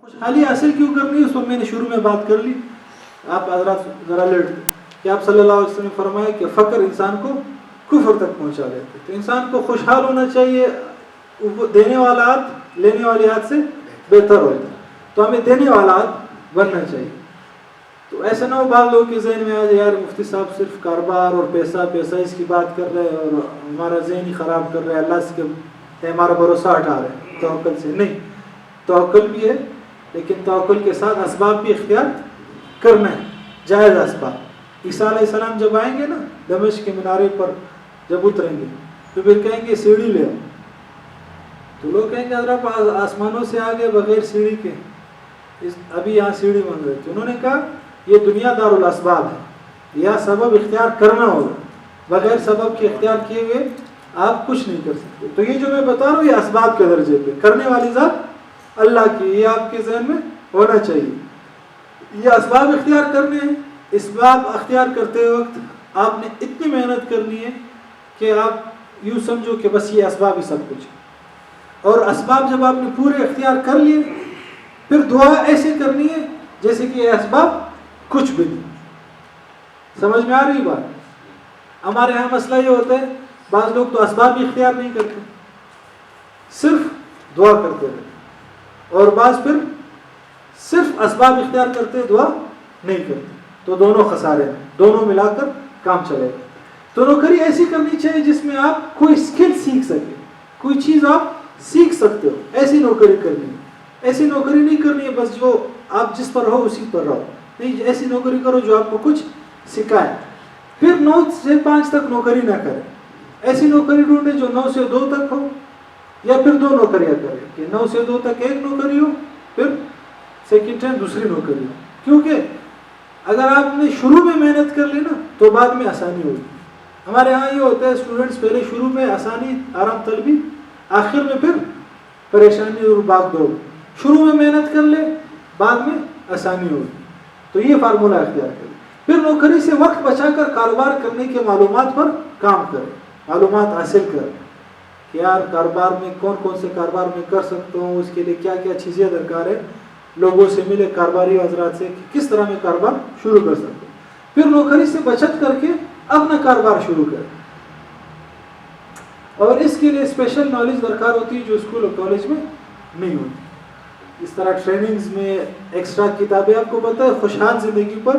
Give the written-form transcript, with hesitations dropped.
خوشحالی حاصل کیوں کرنی ہے؟ اس پر میں نے شروع میں بات کر لی. آپ حضرات ذرا لیٹ کہ آپ صلی اللہ علیہ وسلم نے فرمایا کہ فقر انسان کو کفر تک پہنچا دیتے. تو انسان کو خوشحال ہونا چاہیے. دینے والا ہاتھ لینے والے ہاتھ سے بہتر ہوتا ہے. تو ہمیں دینے والا ہاتھ بننا چاہیے. تو ایسا نہ ہو بعض لوگوں کے ذہن میں آ جائے یار مفتی صاحب صرف کاروبار اور پیسہ پیسہ اس کی بات کر رہے ہیں اور ہمارا ذہن ہی خراب کر رہے ہیں, اللہ سے ہمارا بھروسہ ہٹا رہے ہیں توکل سے. نہیں, توکل بھی ہے لیکن توکل کے ساتھ اسباب بھی اختیار کرنا ہے, جائز اسباب. عیسیٰ علیہ السلام جب آئیں گے نا دمشق کے مینارے پر جب اتریں گے تو پھر کہیں گے سیڑھی لے آؤ. تو لوگ کہیں گے حضرت آسمانوں سے آگے بغیر سیڑھی کے ابھی یہاں سیڑھی بن رہی تھی. انہوں نے کہا یہ دنیا دار الاسباب ہے, یا سبب اختیار کرنا ہوگا, بغیر سبب کے اختیار کیے ہوئے آپ کچھ نہیں کر سکتے. تو یہ جو میں بتا رہا ہوں یہ اسباب کے درجے پہ, کرنے والی ذات اللہ کی, یہ آپ کے ذہن میں ہونا چاہیے. یہ اسباب اختیار کرنے ہیں. اسباب اختیار کرتے وقت آپ نے اتنی محنت کرنی ہے کہ آپ یوں سمجھو کہ بس یہ اسباب ہی سب کچھ ہے. اور اسباب جب آپ نے پورے اختیار کر لیے پھر دعا ایسے کرنی ہے جیسے کہ یہ اسباب کچھ بھی نہیں. سمجھ میں آ رہی بات؟ ہمارے یہاں مسئلہ یہ ہوتا ہے بعض لوگ تو اسباب بھی اختیار نہیں کرتے, صرف دعا کرتے رہتے, اور بعض پھر صرف اسباب اختیار کرتے دعا نہیں کرتے. تو دونوں خسارے ہیں, دونوں ملا کر کام چلے گا. تو نوکری ایسی کرنی چاہیے جس میں آپ کوئی اسکل سیکھ سکیں, کوئی چیز آپ سیکھ سکتے ہو, ایسی نوکری کرنی ہے. ایسی نوکری نہیں کرنی ہے بس جو آپ جس پر رہو اسی پر رہو. نہیں, ایسی نوکری کرو جو آپ کو کچھ سکھائے. پھر 9 سے 5 تک نوکری نہ کریں. ایسی نوکری ڈھونڈے جو 9 سے 2 تک ہو, یا پھر 2 نوکریاں کریں کہ 9 سے 2 تک ایک نوکری ہو, پھر سیکنڈ ٹائم دوسری نوکری ہو. کیونکہ اگر آپ نے شروع میں محنت کر لی نا تو بعد میں آسانی ہوگی. ہمارے ہاں یہ ہوتا ہے اسٹوڈنٹس پہلے شروع میں آسانی آرام طلبی, آخر میں پھر پریشانی اور بھاگ دوڑ. شروع میں محنت کر لے بعد میں آسانی ہوگی. تو یہ فارمولہ اختیار کریں. پھر نوکری سے وقت بچا کر کاروبار کرنے کے معلومات پر کام کریں, معلومات حاصل کریں کہ یار کاروبار میں کون کون سے کاروبار میں کر سکتا ہوں, اس کے لیے کیا کیا چیزیں درکار ہے. لوگوں سے ملے, کاروباری حضرات سے, کہ کس طرح میں کاروبار شروع کر سکتے ہیں. پھر نوکری سے بچت کر کے اپنا کاروبار شروع کریں. اور اس کے لیے اسپیشل نالج درکار ہوتی ہے جو اسکول اور کالج میں نہیں ہوتی. اس طرح ٹریننگز میں ایکسٹرا کتابیں, آپ کو پتہ ہے خوشحال زندگی پر